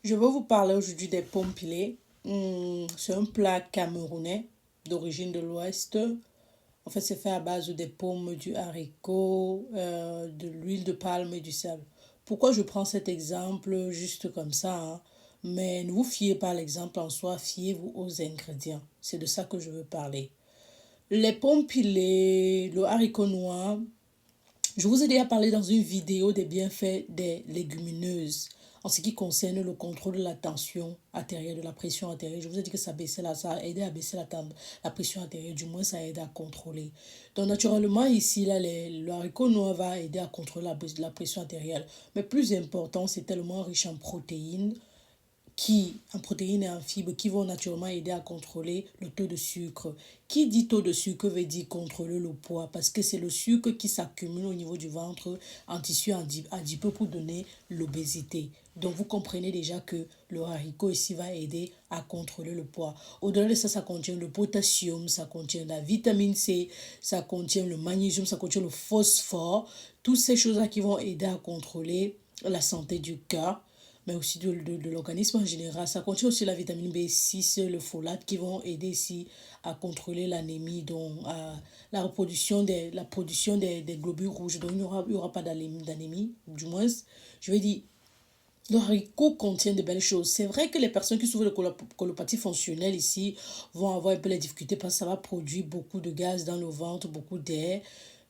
Je vais vous parler aujourd'hui des pommes pilées. C'est un plat camerounais d'origine de l'Ouest. En fait, c'est fait à base des pommes, du haricot, de l'huile de palme et du sel. Pourquoi je prends cet exemple juste comme ça, hein? Mais ne vous fiez pas à l'exemple en soi, fiez-vous aux ingrédients. C'est de ça que je veux parler. Les pommes pilées, le haricot noir, je vous ai déjà parlé dans une vidéo des bienfaits des légumineuses en ce qui concerne le contrôle de la tension artérielle, de la pression artérielle. Je vous ai dit que ça a aidé à baisser la pression artérielle, du moins ça a aidé à contrôler. Donc naturellement ici, là, le haricot noir va aider à contrôler la pression artérielle. Mais plus important, c'est tellement riche en protéines en protéines et en fibres, qui vont naturellement aider à contrôler le taux de sucre. Qui dit taux de sucre veut dire contrôler le poids, parce que c'est le sucre qui s'accumule au niveau du ventre en tissu adipeux pour donner l'obésité. Donc vous comprenez déjà que le haricot ici va aider à contrôler le poids. Au-delà de ça, ça contient le potassium, ça contient la vitamine C, ça contient le magnésium, ça contient le phosphore. Toutes ces choses-là qui vont aider à contrôler la santé du cœur, mais aussi de l'organisme en général. Ça contient aussi la vitamine B6, le folate, qui vont aider ici à contrôler l'anémie, donc à la production des globules rouges. Donc il y aura pas d'anémie, du moins. Je vais dire, le haricot contient de belles choses. C'est vrai que les personnes qui souffrent de colopathie fonctionnelle ici vont avoir un peu les difficultés parce que ça va produire beaucoup de gaz dans le ventre, beaucoup d'air.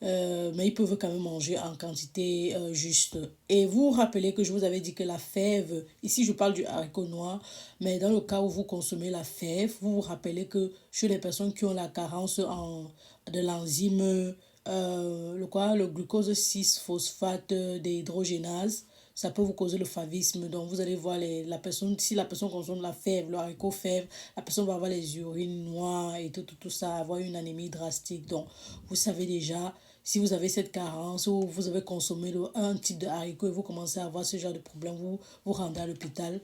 Mais ils peuvent quand même manger en quantité juste. Et vous vous rappelez que je vous avais dit que la fève, ici je parle du haricot noir, mais dans le cas où vous consommez la fève, vous vous rappelez que chez les personnes qui ont la carence de l'enzyme, le glucose 6-phosphate déhydrogénase, ça peut vous causer le favisme. Donc, vous allez voir si la personne consomme la fève, le haricot fève, la personne va avoir les urines noires et tout ça, avoir une anémie drastique. Donc, vous savez déjà, si vous avez cette carence ou vous avez consommé un type de haricot et vous commencez à avoir ce genre de problème, vous vous rendez à l'hôpital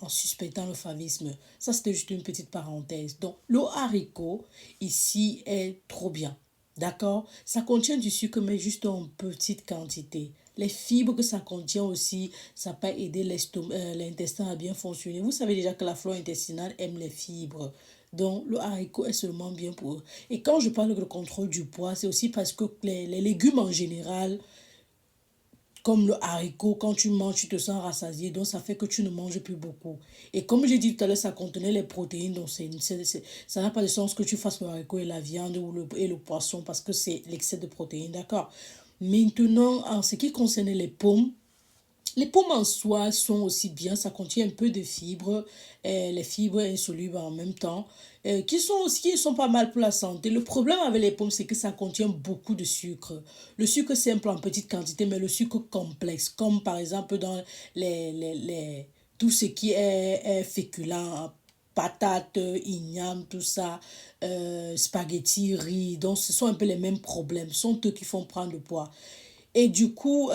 en suspectant le favisme. Ça, c'était juste une petite parenthèse. Donc, le haricot, ici, est trop bien. D'accord? Ça contient du sucre, mais juste en petite quantité. Les fibres que ça contient aussi, ça peut aider l'intestin à bien fonctionner. Vous savez déjà que la flore intestinale aime les fibres. Donc, le haricot est seulement bien pour eux. Et quand je parle de contrôle du poids, c'est aussi parce que les légumes en général, comme le haricot, quand tu manges, tu te sens rassasié, donc ça fait que tu ne manges plus beaucoup. Et comme j'ai dit tout à l'heure, ça contenait les protéines, donc ça n'a pas de sens que tu fasses le haricot et la viande et le poisson, parce que c'est l'excès de protéines, d'accord? Maintenant, en ce qui concerne les pommes en soi sont aussi bien, ça contient un peu de fibres, les fibres insolubles en même temps, qui sont pas mal pour la santé. Le problème avec les pommes, c'est que ça contient beaucoup de sucre. Le sucre simple en petite quantité, mais le sucre complexe, comme par exemple dans tout ce qui est féculent, hein, patates, ignames, tout ça, spaghettis, riz. Donc, ce sont un peu les mêmes problèmes. Ce sont eux qui font prendre le poids. Et du coup,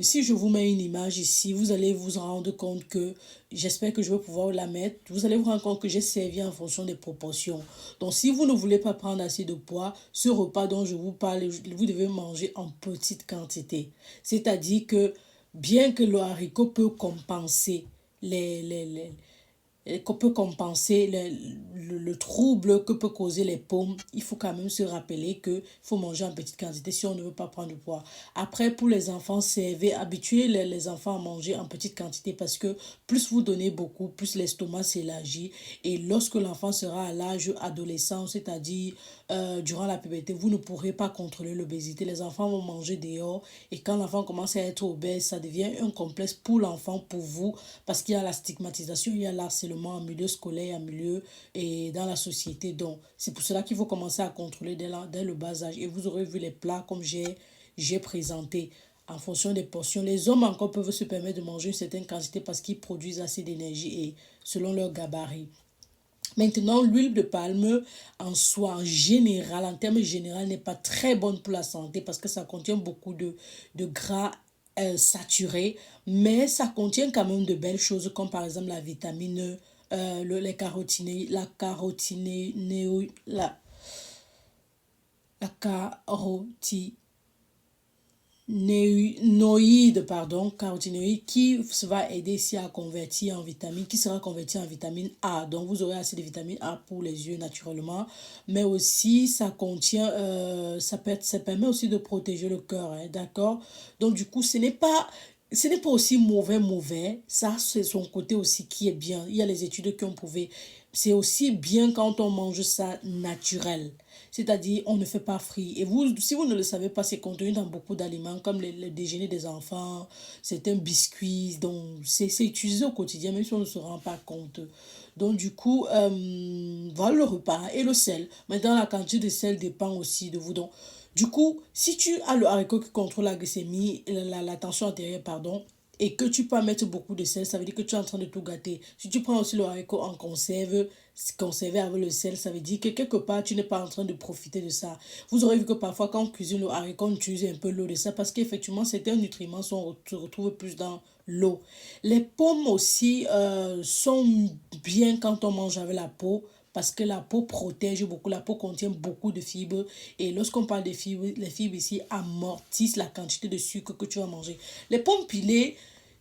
si je vous mets une image ici, vous allez vous rendre compte que, j'espère que je vais pouvoir la mettre, vous allez vous rendre compte que j'ai servi en fonction des proportions. Donc, si vous ne voulez pas prendre assez de poids, ce repas dont je vous parle, vous devez manger en petite quantité. C'est-à-dire que, bien que le haricot peut compenser qu'on peut compenser le trouble que peut causer les pommes, il faut quand même se rappeler qu'il faut manger en petite quantité si on ne veut pas prendre du poids. Après, pour les enfants, habituer les enfants à manger en petite quantité parce que plus vous donnez beaucoup, plus l'estomac s'élargit. Et lorsque l'enfant sera à l'âge adolescent, c'est-à-dire durant la puberté, vous ne pourrez pas contrôler l'obésité. Les enfants vont manger dehors et quand l'enfant commence à être obèse, ça devient un complexe pour l'enfant, pour vous, parce qu'il y a la stigmatisation, il y a l'harcèlement en milieu scolaire, en milieu et dans la société. Donc, c'est pour cela qu'il faut commencer à contrôler dès le bas âge. Et vous aurez vu les plats comme j'ai présenté en fonction des portions. Les hommes encore peuvent se permettre de manger une certaine quantité parce qu'ils produisent assez d'énergie et selon leur gabarit. Maintenant, l'huile de palme en soi, en général, en termes généraux, n'est pas très bonne pour la santé parce que ça contient beaucoup de gras saturés, mais ça contient quand même de belles choses comme par exemple la vitamine, les carotinées, la carotine, carotinoïde qui va aider ici à convertir en vitamine, qui sera converti en vitamine A. Donc, vous aurez assez de vitamine A pour les yeux naturellement. Mais aussi, ça contient, ça permet aussi de protéger le cœur, hein, d'accord? Donc, du coup, ce n'est pas aussi mauvais. Ça, c'est son côté aussi qui est bien. Il y a les études qui ont prouvé. C'est aussi bien quand on mange ça naturel. C'est-à-dire, on ne fait pas frit. Et vous, si vous ne le savez pas, c'est contenu dans beaucoup d'aliments, comme le déjeuner des enfants, c'est un biscuit. Donc, c'est utilisé au quotidien, même si on ne se rend pas compte. Donc, du coup, voilà le repas et le sel. Maintenant, la quantité de sel dépend aussi de vous. Donc, du coup, si tu as le haricot qui contrôle la glycémie, la tension artérielle, pardon, et que tu peux mettre beaucoup de sel, ça veut dire que tu es en train de tout gâter. Si tu prends aussi le haricot en conserve, conservé avec le sel, ça veut dire que quelque part, tu n'es pas en train de profiter de ça. Vous aurez vu que parfois, quand on cuisine le haricot, on utilise un peu l'eau de ça parce qu'effectivement, certains nutriments se retrouvent plus dans l'eau. Les pommes aussi sont bien quand on mange avec la peau parce que la peau protège beaucoup, la peau contient beaucoup de fibres et lorsqu'on parle de fibres, les fibres ici amortissent la quantité de sucre que tu vas manger. Les pommes pilées,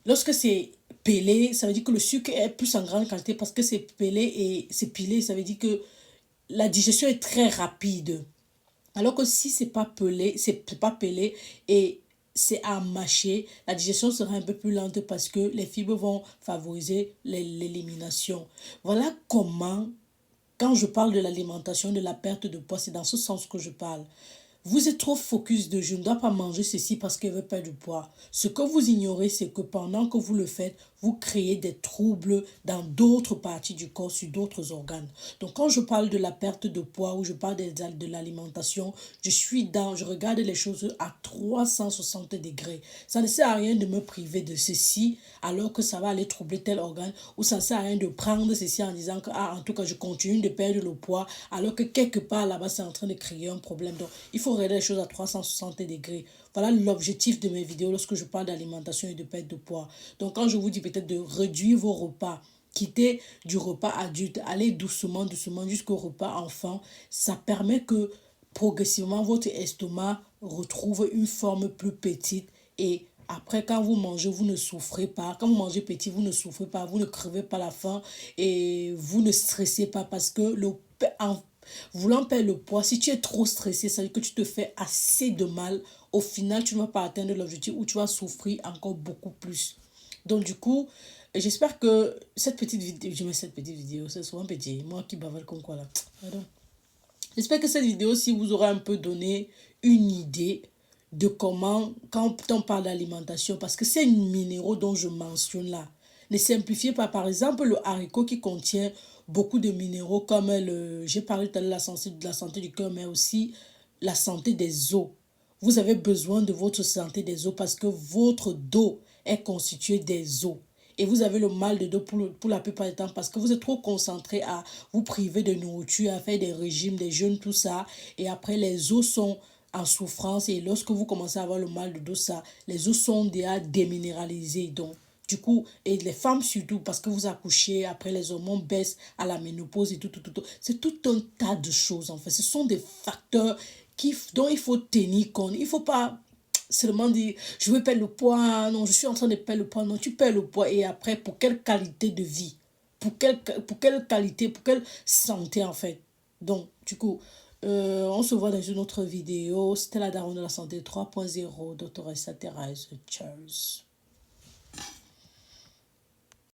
lorsque c'est pelé, ça veut dire que le sucre est plus en grande quantité parce que c'est pelé et c'est pilé, ça veut dire que la digestion est très rapide. Alors que si c'est pas pelé, c'est pas pelé et c'est à mâcher, la digestion sera un peu plus lente parce que les fibres vont favoriser l'élimination. Voilà comment, quand je parle de l'alimentation, de la perte de poids, c'est dans ce sens que je parle. Vous êtes trop focus de je ne dois pas manger ceci parce qu'elle veut perdre du poids. Ce que vous ignorez, c'est que pendant que vous le faites, vous créez des troubles dans d'autres parties du corps, sur d'autres organes. Donc quand je parle de la perte de poids ou je parle de l'alimentation, je regarde les choses à 360 degrés. Ça ne sert à rien de me priver de ceci alors que ça va aller troubler tel organe ou ça ne sert à rien de prendre ceci en disant que, en tout cas, je continue de perdre le poids alors que quelque part là-bas, c'est en train de créer un problème. Donc, il faut regarder les choses à 360 degrés. Voilà l'objectif de mes vidéos lorsque je parle d'alimentation et de perte de poids. Donc, quand je vous dis peut-être de réduire vos repas, quitter du repas adulte, aller doucement, doucement jusqu'au repas enfant, ça permet que progressivement votre estomac retrouve une forme plus petite et après, quand vous mangez, vous ne souffrez pas. Quand vous mangez petit, vous ne souffrez pas, vous ne crevez pas la faim et vous ne stressez pas parce que en voulant perdre le poids, si tu es trop stressé, ça veut dire que tu te fais assez de mal. Au final, tu ne vas pas atteindre l'objectif ou tu vas souffrir encore beaucoup plus. Donc, du coup, j'espère que cette petite vidéo, je mets cette petite vidéo, c'est souvent petit, moi qui bavale comme quoi là. Pardon. J'espère que cette vidéo-ci vous aura un peu donné une idée de comment, quand on parle d'alimentation, parce que c'est une minéraux dont je mentionne là. Ne simplifiez pas, par exemple, le haricot qui contient beaucoup de minéraux comme j'ai parlé tout à l'heure de la santé du cœur, mais aussi la santé des os. Vous avez besoin de votre santé des os parce que votre dos est constitué des os. Et vous avez le mal de dos pour la plupart du temps parce que vous êtes trop concentré à vous priver de nourriture, à faire des régimes, des jeûnes, tout ça. Et après, les os sont en souffrance. Et lorsque vous commencez à avoir le mal de dos, ça, les os sont déjà déminéralisés. Donc, du coup, et les femmes surtout, parce que vous accouchez, après les hormones baissent à la ménopause et tout. C'est tout un tas de choses, en fait. Ce sont des facteurs dont il faut tenir compte. Il ne faut pas seulement dire, je veux perdre le poids, non, je suis en train de perdre le poids. Non, tu perds le poids et après, pour quelle qualité de vie? Pour quelle qualité, pour quelle santé, en fait? Donc, du coup, on se voit dans une autre vidéo. C'était la Daronne de la santé 3.0, Dr. Esther Thérèse. Cheers.